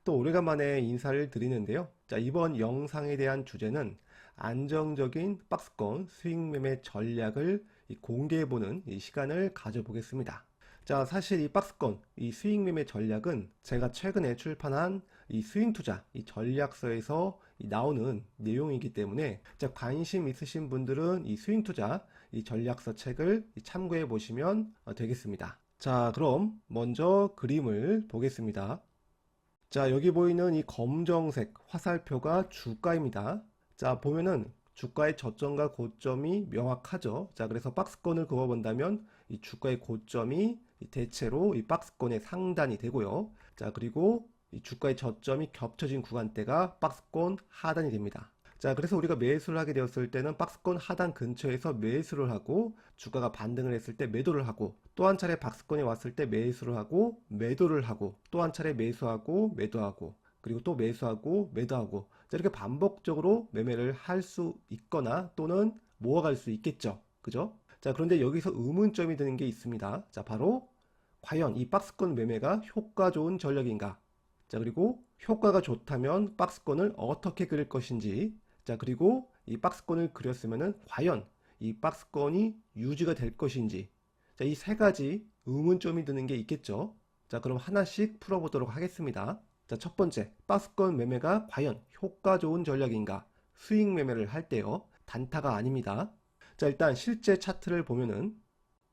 또 오래간만에 인사를 드리는데요. 자, 이번 영상에 대한 주제는 안정적인 박스권 수익 매매 전략을 공개해보는 이 시간을 가져보겠습니다. 자, 사실 이 박스권, 이 수익 매매 전략은 제가 최근에 출판한 이 스윙 투자, 이 전략서에서 나오는 내용이기 때문에 자, 관심 있으신 분들은 이 스윙 투자, 이 전략서 책을 참고해 보시면 되겠습니다. 자, 그럼 먼저 그림을 보겠습니다. 자, 여기 보이는 이 검정색 화살표가 주가입니다. 자, 보면은 주가의 저점과 고점이 명확하죠. 자, 그래서 박스권을 그어본다면 이 주가의 고점이 대체로 이 박스권의 상단이 되고요. 자, 그리고 이 주가의 저점이 겹쳐진 구간대가 박스권 하단이 됩니다. 자, 그래서 우리가 매수를 하게 되었을 때는 박스권 하단 근처에서 매수를 하고 주가가 반등을 했을 때 매도를 하고 또 한 차례 박스권에 왔을 때 매수를 하고 매도를 하고 또 한 차례 매수하고 매도하고 그리고 또 매수하고 매도하고 자, 이렇게 반복적으로 매매를 할 수 있거나 또는 모아갈 수 있겠죠. 그죠? 자, 그런데 여기서 의문점이 드는 게 있습니다. 자, 바로 과연 이 박스권 매매가 효과 좋은 전략인가? 자, 그리고 효과가 좋다면 박스권을 어떻게 그릴 것인지 자, 그리고 이 박스권을 그렸으면은 과연 이 박스권이 유지가 될 것인지 자, 이 세 가지 의문점이 드는 게 있겠죠. 자, 그럼 하나씩 풀어보도록 하겠습니다. 자, 첫 번째, 박스권 매매가 과연 효과 좋은 전략인가? 수익 매매를 할 때요. 단타가 아닙니다. 자, 일단 실제 차트를 보면은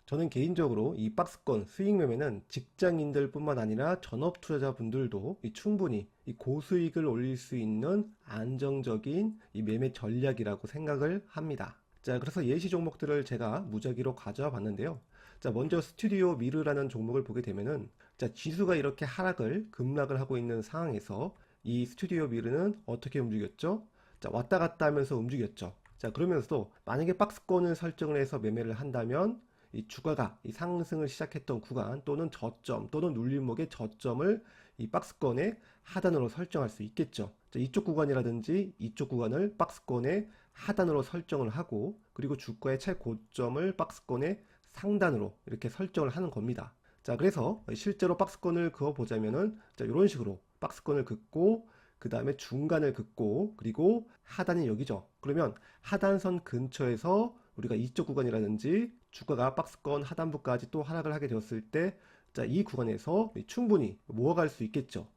저는 개인적으로 이 박스권 수익 매매는 직장인들 뿐만 아니라 전업 투자자분들도 충분히 이 고수익을 올릴 수 있는 안정적인 이 매매 전략이라고 생각을 합니다. 자, 그래서 예시 종목들을 제가 무작위로 가져와 봤는데요. 자, 먼저 스튜디오 미르라는 종목을 보게 되면은 자, 지수가 이렇게 하락을 급락을 하고 있는 상황에서 이 스튜디오 미르는 어떻게 움직였죠? 자, 왔다 갔다 하면서 움직였죠. 자, 그러면서도 만약에 박스권을 설정을 해서 매매를 한다면 이 주가가 이 상승을 시작했던 구간 또는 저점 또는 눌림목의 저점을 이 박스권의 하단으로 설정할 수 있겠죠. 자, 이쪽 구간이라든지 이쪽 구간을 박스권의 하단으로 설정을 하고 그리고 주가의 최고점을 박스권의 상단으로 이렇게 설정을 하는 겁니다. 자, 그래서 실제로 박스권을 그어 보자면은 자, 이런 식으로 박스권을 긋고 그 다음에 중간을 긋고 그리고 하단이 여기죠. 그러면 하단선 근처에서 우리가 이쪽 구간이라든지 주가가 박스권 하단부까지 또 하락을 하게 되었을 때, 자, 이 구간에서 충분히 모아갈 수 있겠죠.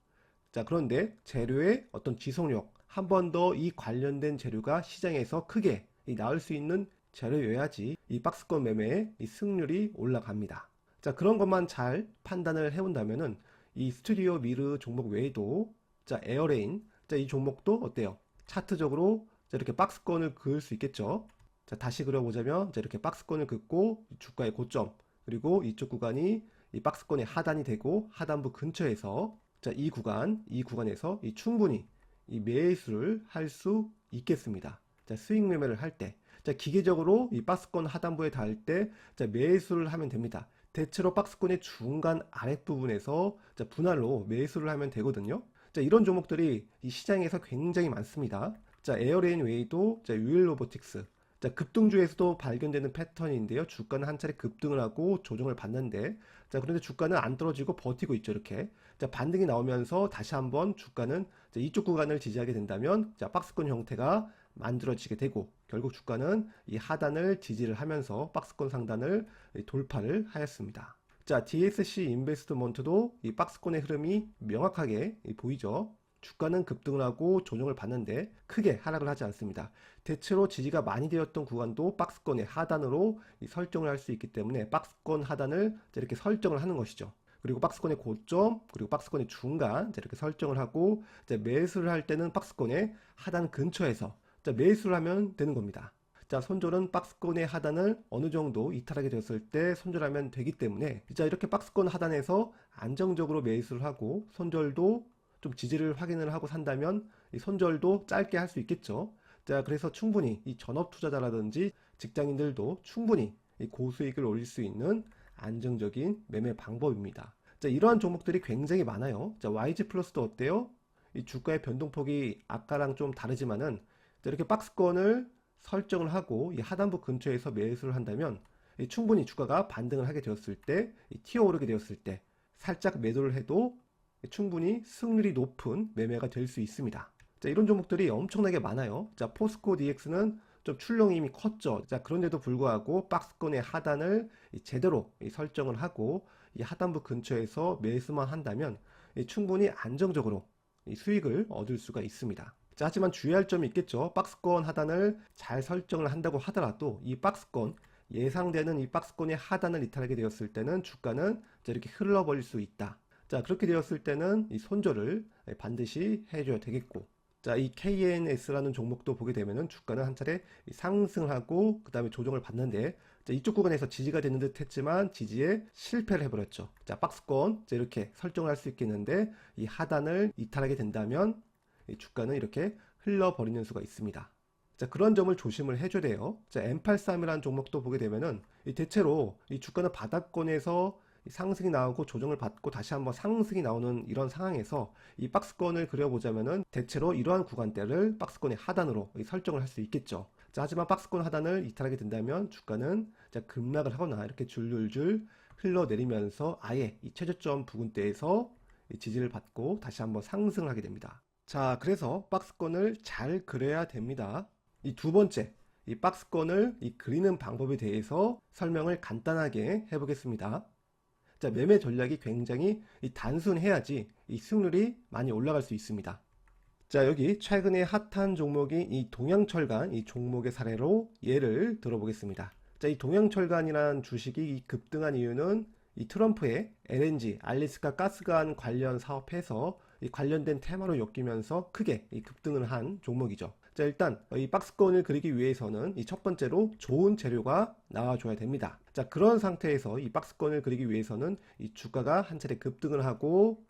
자, 그런데 재료의 어떤 지속력, 한 번 더 이 관련된 재료가 시장에서 크게 나올 수 있는 재료여야지 이 박스권 매매의 이 승률이 올라갑니다. 자, 그런 것만 잘 판단을 해온다면은 이 스튜디오 미르 종목 외에도 자, 에어레인, 자, 이 종목도 어때요? 차트적으로 자, 이렇게 박스권을 그을 수 있겠죠. 자, 다시 그려보자면 자, 이렇게 박스권을 긋고 주가의 고점 그리고 이쪽 구간이 이 박스권의 하단이 되고 하단부 근처에서 자, 이 구간에서 충분히 이 매수를 할 수 있겠습니다. 자, 수익 매매를 할 때, 자, 기계적으로 이 박스권 하단부에 닿을 때, 자, 매수를 하면 됩니다. 대체로 박스권의 중간 아랫부분에서 자, 분할로 매수를 하면 되거든요. 자, 이런 종목들이 이 시장에서 굉장히 많습니다. 자, 에어레인 외에도 자, 유일 로보틱스, 자, 급등주에서도 발견되는 패턴인데요. 주가는 한 차례 급등을 하고 조정을 받는데, 자, 그런데 주가는 안 떨어지고 버티고 있죠, 이렇게. 자, 반등이 나오면서 다시 한번 주가는 자, 이쪽 구간을 지지하게 된다면, 자, 박스권 형태가 만들어지게 되고, 결국 주가는 이 하단을 지지를 하면서 박스권 상단을 돌파를 하였습니다. 자, DSC 인베스트먼트도 이 박스권의 흐름이 명확하게 보이죠. 주가는 급등을 하고 조정을 받는데 크게 하락을 하지 않습니다. 대체로 지지가 많이 되었던 구간도 박스권의 하단으로 설정을 할 수 있기 때문에 박스권 하단을 이렇게 설정을 하는 것이죠. 그리고 박스권의 고점, 그리고 박스권의 중간 이렇게 설정을 하고 매수를 할 때는 박스권의 하단 근처에서 매수를 하면 되는 겁니다. 자, 손절은 박스권의 하단을 어느 정도 이탈하게 되었을 때 손절하면 되기 때문에 자, 이렇게 박스권 하단에서 안정적으로 매수를 하고 손절도 좀 지지를 확인을 하고 산다면 이 손절도 짧게 할 수 있겠죠. 자, 그래서 충분히 이 전업 투자자라든지 직장인들도 충분히 이 고수익을 올릴 수 있는 안정적인 매매 방법입니다. 자, 이러한 종목들이 굉장히 많아요. 자, YG 플러스도 어때요? 이 주가의 변동폭이 아까랑 좀 다르지만은 자, 이렇게 박스권을 설정을 하고 이 하단부 근처에서 매수를 한다면 충분히 주가가 반등을 하게 되었을 때 튀어오르게 되었을 때 살짝 매도를 해도 충분히 승률이 높은 매매가 될 수 있습니다. 자, 이런 종목들이 엄청나게 많아요. 자, 포스코 DX는 좀 출렁이 이미 컸죠. 자, 그런데도 불구하고 박스권의 하단을 제대로 설정을 하고 이 하단부 근처에서 매수만 한다면 충분히 안정적으로 수익을 얻을 수가 있습니다. 자, 하지만 주의할 점이 있겠죠. 박스권 하단을 잘 설정을 한다고 하더라도 이 박스권, 예상되는 이 박스권의 하단을 이탈하게 되었을 때는 주가는 이렇게 흘러버릴 수 있다. 자, 그렇게 되었을 때는 이 손절을 반드시 해줘야 되겠고, 자, 이 KNS라는 종목도 보게 되면은 주가는 한 차례 상승하고 그 다음에 조정을 받는데, 자, 이쪽 구간에서 지지가 되는 듯 했지만 지지에 실패를 해버렸죠. 자, 박스권 이렇게 설정을 할 수 있겠는데 이 하단을 이탈하게 된다면 이 주가는 이렇게 흘러버리는 수가 있습니다. 자, 그런 점을 조심을 해줘야 돼요. 자, M83이라는 종목도 보게 되면은 대체로 이 주가는 바닥권에서 상승이 나오고 조정을 받고 다시 한번 상승이 나오는 이런 상황에서 이 박스권을 그려보자면은 대체로 이러한 구간대를 박스권의 하단으로 설정을 할 수 있겠죠. 자, 하지만 박스권 하단을 이탈하게 된다면 주가는 급락을 하거나 이렇게 줄줄줄 흘러내리면서 아예 이 최저점 부근대에서 지지를 받고 다시 한번 상승을 하게 됩니다. 자, 그래서 박스권을 잘 그려야 됩니다. 이 두 번째, 이 박스권을 그리는 방법에 대해서 설명을 간단하게 해보겠습니다. 자, 매매 전략이 굉장히 단순해야지 이 승률이 많이 올라갈 수 있습니다. 자, 여기 최근에 핫한 종목이 이 동양철강 이 종목의 사례로 예를 들어보겠습니다. 자, 이 동양철강이라는 주식이 급등한 이유는 이 트럼프의 LNG, 알래스카 가스관 관련 사업에서 이 관련된 테마로 엮이면서 크게 급등을 한 종목이죠. 자, 일단 이 박스권을 그리기 위해서는 이 첫 번째로 좋은 재료가 나와줘야 됩니다. 자, 그런 상태에서 이 박스권을 그리기 위해서는 이 주가가 한 차례 급등을 하고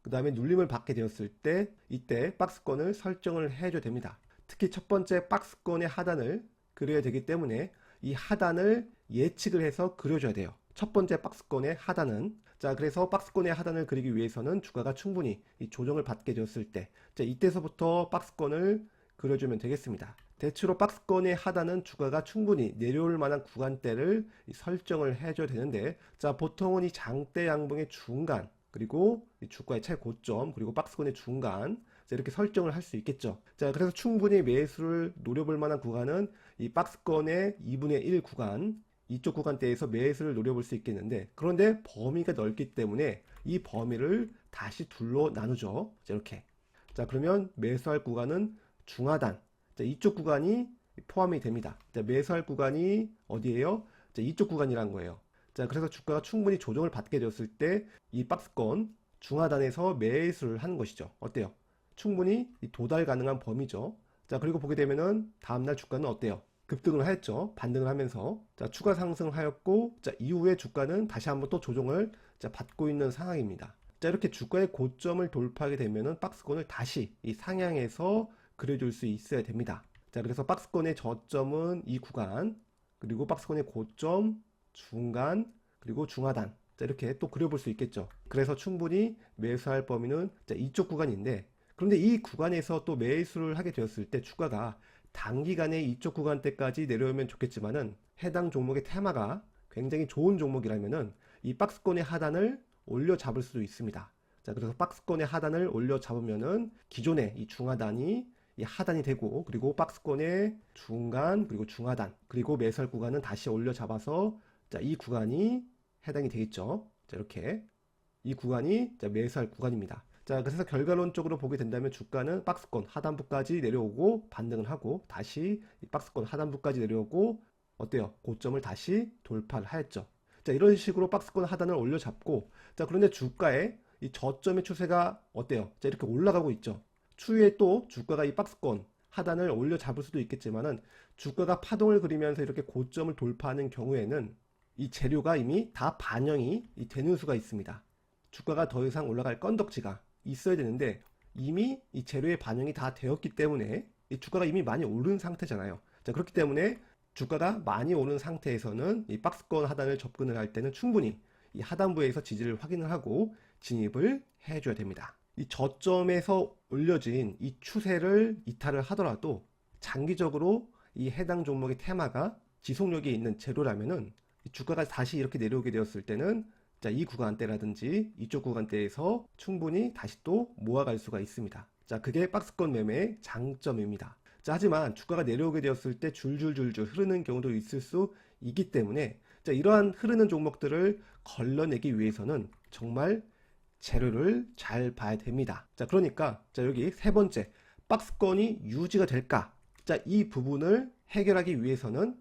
그 다음에 눌림을 받게 되었을 때 이때 박스권을 설정을 해줘야 됩니다. 특히 첫 번째 박스권의 하단을 그려야 되기 때문에 이 하단을 예측을 해서 그려줘야 돼요. 첫 번째 박스권의 하단은, 자, 그래서 박스권의 하단을 그리기 위해서는 주가가 충분히 이 조정을 받게 되었을 때, 자, 이때서부터 박스권을 그려주면 되겠습니다. 대체로 박스권의 하단은 주가가 충분히 내려올 만한 구간대를 설정을 해줘야 되는데, 자, 보통은 이 장대 양봉의 중간, 그리고 이 주가의 최고점, 그리고 박스권의 중간, 자, 이렇게 설정을 할 수 있겠죠. 자, 그래서 충분히 매수를 노려볼 만한 구간은 이 박스권의 2분의 1 구간, 이쪽 구간대에서 매수를 노려볼 수 있겠는데, 그런데 범위가 넓기 때문에 이 범위를 다시 둘로 나누죠. 자, 이렇게. 자, 그러면 매수할 구간은 중하단, 자, 이쪽 구간이 포함이 됩니다. 자, 매수할 구간이 어디예요? 자, 이쪽 구간이란 거예요. 자, 그래서 주가가 충분히 조정을 받게 되었을 때 이 박스권 중하단에서 매수를 하는 것이죠. 어때요? 충분히 도달 가능한 범위죠. 자, 그리고 보게 되면은 다음날 주가는 어때요? 급등을 하였죠. 반등을 하면서. 자, 추가 상승을 하였고, 자, 이후에 주가는 다시 한번 또 조정을 받고 있는 상황입니다. 자, 이렇게 주가의 고점을 돌파하게 되면은 박스권을 다시 이 상향해서 그려줄 수 있어야 됩니다. 자, 그래서 박스권의 저점은 이 구간, 그리고 박스권의 고점, 중간, 그리고 중하단. 자, 이렇게 또 그려볼 수 있겠죠. 그래서 충분히 매수할 범위는 자, 이쪽 구간인데, 그런데 이 구간에서 또 매수를 하게 되었을 때 주가가 단기간에 이쪽 구간대까지 내려오면 좋겠지만은 해당 종목의 테마가 굉장히 좋은 종목이라면은 이 박스권의 하단을 올려 잡을 수도 있습니다. 자, 그래서 박스권의 하단을 올려 잡으면은 기존의 이 중하단이 이 하단이 되고, 그리고 박스권의 중간, 그리고 중하단, 그리고 매수할 구간은 다시 올려 잡아서 자, 이 구간이 해당이 되겠죠. 자, 이렇게 이 구간이 자, 매수할 구간입니다. 자, 그래서 결과론적으로 보게 된다면 주가는 박스권 하단부까지 내려오고 반등을 하고 다시 이 박스권 하단부까지 내려오고 어때요? 고점을 다시 돌파를 하였죠. 자, 이런 식으로 박스권 하단을 올려 잡고, 자, 그런데 주가의 이 저점의 추세가 어때요? 자, 이렇게 올라가고 있죠. 추후에 또 주가가 이 박스권 하단을 올려 잡을 수도 있겠지만은 주가가 파동을 그리면서 이렇게 고점을 돌파하는 경우에는 이 재료가 이미 다 반영이 되는 수가 있습니다. 주가가 더 이상 올라갈 건덕지가 있어야 되는데 이미 이 재료의 반영이 다 되었기 때문에 이 주가가 이미 많이 오른 상태잖아요. 자, 그렇기 때문에 주가가 많이 오른 상태에서는 이 박스권 하단을 접근을 할 때는 충분히 이 하단부에서 지지를 확인을 하고 진입을 해줘야 됩니다. 이 저점에서 올려진 이 추세를 이탈을 하더라도 장기적으로 이 해당 종목의 테마가 지속력이 있는 재료라면은 주가가 다시 이렇게 내려오게 되었을 때는 자, 이 구간대라든지 이쪽 구간대에서 충분히 다시 또 모아갈 수가 있습니다. 자, 그게 박스권 매매의 장점입니다. 자, 하지만 주가가 내려오게 되었을 때 줄줄줄줄 흐르는 경우도 있을 수 있기 때문에 자, 이러한 흐르는 종목들을 걸러내기 위해서는 정말 재료를 잘 봐야 됩니다. 자, 그러니까 자, 여기 세 번째, 박스권이 유지가 될까? 자, 이 부분을 해결하기 위해서는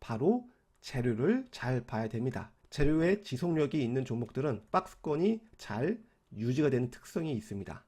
바로 재료를 잘 봐야 됩니다. 재료의 지속력이 있는 종목들은 박스권이 잘 유지가 되는 특성이 있습니다.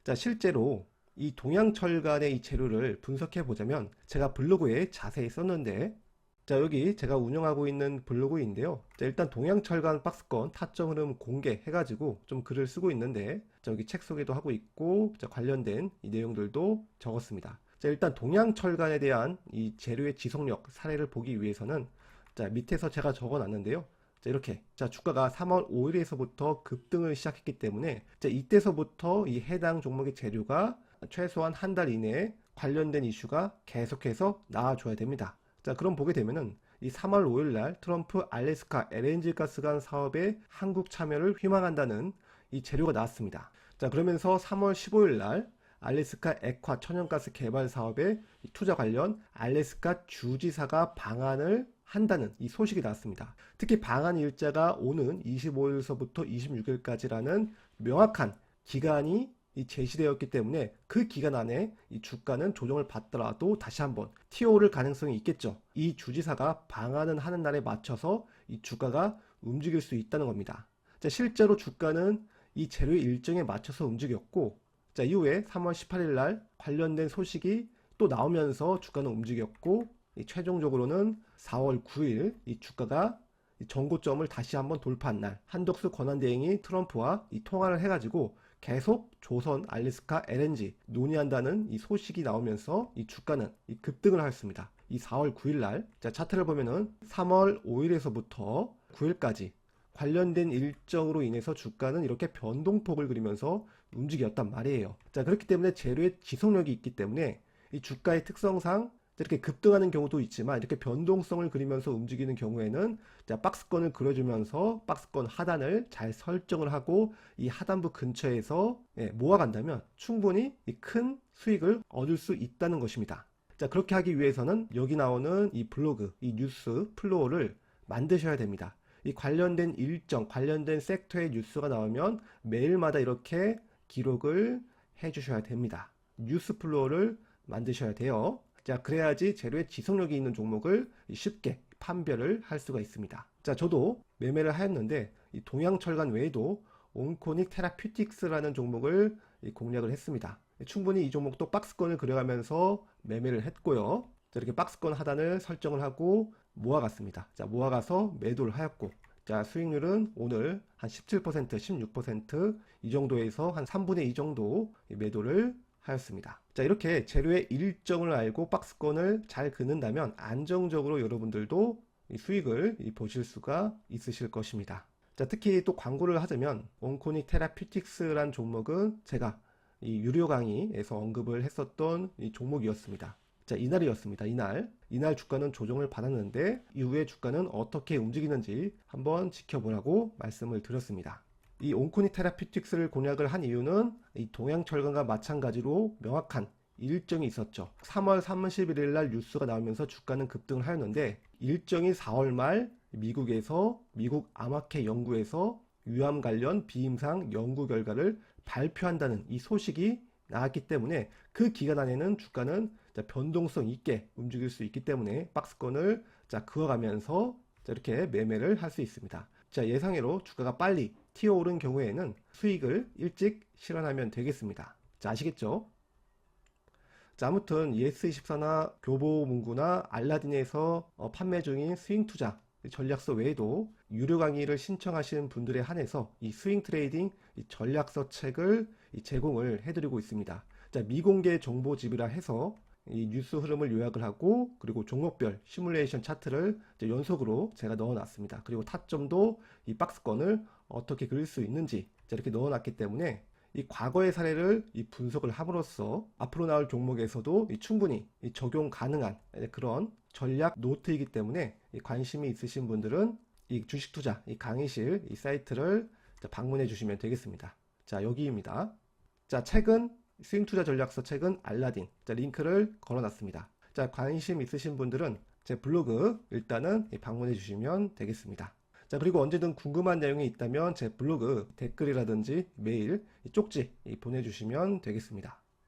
자, 실제로 이 동양철간의 이 재료를 분석해 보자면 제가 블로그에 자세히 썼는데 자, 여기 제가 운영하고 있는 블로그인데요. 자, 일단 동양철간 박스권 타점 흐름 공개 해가지고 좀 글을 쓰고 있는데 자, 여기 책 소개도 하고 있고 자, 관련된 이 내용들도 적었습니다. 자, 일단 동양철간에 대한 이 재료의 지속력 사례를 보기 위해서는 자, 밑에서 제가 적어 놨는데요. 자, 이렇게 자, 주가가 3월 5일에서부터 급등을 시작했기 때문에 자, 이때서부터 이 해당 종목의 재료가 최소한 한 달 이내에 관련된 이슈가 계속해서 나와줘야 됩니다. 자, 그럼 보게 되면은 이 3월 5일 날 트럼프 알래스카 LNG 가스관 사업에 한국 참여를 희망한다는 이 재료가 나왔습니다. 자, 그러면서 3월 15일 날 알래스카 액화 천연가스 개발 사업에 투자 관련 알래스카 주지사가 방한을 한다는 이 소식이 나왔습니다. 특히 방한 일자가 오는 25일서부터 26일까지라는 명확한 기간이 제시되었기 때문에 그 기간 안에 이 주가는 조정을 받더라도 다시 한번 TO를 가능성이 있겠죠. 이 주지사가 방한을 하는 날에 맞춰서 이 주가가 움직일 수 있다는 겁니다. 자, 실제로 주가는 이 재료의 일정에 맞춰서 움직였고 자, 이후에 3월 18일 날 관련된 소식이 또 나오면서 주가는 움직였고 최종적으로는 4월 9일 이 주가가 전고점을 다시 한번 돌파한 날 한덕수 권한대행이 트럼프와 이 통화를 해가지고 계속 조선 알래스카 LNG 논의한다는 이 소식이 나오면서 이 주가는 이 급등을 하였습니다. 이 4월 9일 날 자, 차트를 보면은 3월 5일에서부터 9일까지 관련된 일정으로 인해서 주가는 이렇게 변동폭을 그리면서 움직였단 말이에요. 자, 그렇기 때문에 재료의 지속력이 있기 때문에 이 주가의 특성상 이렇게 급등하는 경우도 있지만 이렇게 변동성을 그리면서 움직이는 경우에는 자, 박스권을 그려주면서 박스권 하단을 잘 설정을 하고 이 하단부 근처에서 모아간다면 충분히 큰 수익을 얻을 수 있다는 것입니다. 자, 그렇게 하기 위해서는 여기 나오는 이 블로그, 이 뉴스 플로어를 만드셔야 됩니다. 이 관련된 일정, 관련된 섹터의 뉴스가 나오면 매일마다 이렇게 기록을 해주셔야 됩니다. 뉴스 플로어를 만드셔야 돼요. 자, 그래야지 재료의 지속력이 있는 종목을 쉽게 판별을 할 수가 있습니다. 자, 저도 매매를 하였는데 이 동양철간 외에도 온코닉 테라퓨틱스라는 종목을 공략을 했습니다. 충분히 이 종목도 박스권을 그려가면서 매매를 했고요. 자, 이렇게 박스권 하단을 설정을 하고 모아갔습니다. 자, 모아가서 매도를 하였고 자, 수익률은 오늘 한 17%, 16% 이 정도에서 한 3분의 2 정도 매도를 하였습니다. 자, 이렇게 재료의 일정을 알고 박스권을 잘 그는다면 안정적으로 여러분들도 이 수익을 보실 수가 있으실 것입니다. 자, 특히 또 광고를 하자면 온코닉 테라퓨틱스란 종목은 제가 이 유료 강의에서 언급을 했었던 이 종목이었습니다. 자, 이날이었습니다. 이날 주가는 조정을 받았는데 이후에 주가는 어떻게 움직이는지 한번 지켜보라고 말씀을 드렸습니다. 이 온코닉 테라퓨틱스를 공략을 한 이유는 이 동양철강과 마찬가지로 명확한 일정이 있었죠. 3월 31일 날 뉴스가 나오면서 주가는 급등을 하였는데 일정이 4월 말 미국에서 미국 암학회 연구에서 위암 관련 비임상 연구 결과를 발표한다는 이 소식이 나왔기 때문에 그 기간 안에는 주가는 변동성 있게 움직일 수 있기 때문에 박스권을 그어가면서 이렇게 매매를 할 수 있습니다. 자, 예상외로 주가가 빨리 튀어오른 경우에는 수익을 일찍 실현하면 되겠습니다. 자, 아시겠죠? 자, 아무튼 ES24나 교보문고나 알라딘에서 판매 중인 스윙 투자 전략서 외에도 유료 강의를 신청하신 분들에 한해서 이 스윙 트레이딩 전략서 책을 제공을 해드리고 있습니다. 자, 미공개 정보집이라 해서 이 뉴스 흐름을 요약을 하고 그리고 종목별 시뮬레이션 차트를 연속으로 제가 넣어놨습니다. 그리고 타점도 이 박스권을 어떻게 그릴 수 있는지 이렇게 넣어놨기 때문에 이 과거의 사례를 분석을 함으로써 앞으로 나올 종목에서도 충분히 적용 가능한 그런 전략 노트이기 때문에 관심이 있으신 분들은 이 주식 투자, 이 강의실, 이 사이트를 방문해 주시면 되겠습니다. 자, 여기입니다. 자, 책은 스윙 투자 전략서 책은 알라딘. 자, 링크를 걸어 놨습니다. 자, 관심 있으신 분들은 제 블로그 일단은 방문해 주시면 되겠습니다. 자, 그리고 언제든 궁금한 내용이 있다면 제 블로그 댓글이라든지 메일, 쪽지 보내주시면 되겠습니다.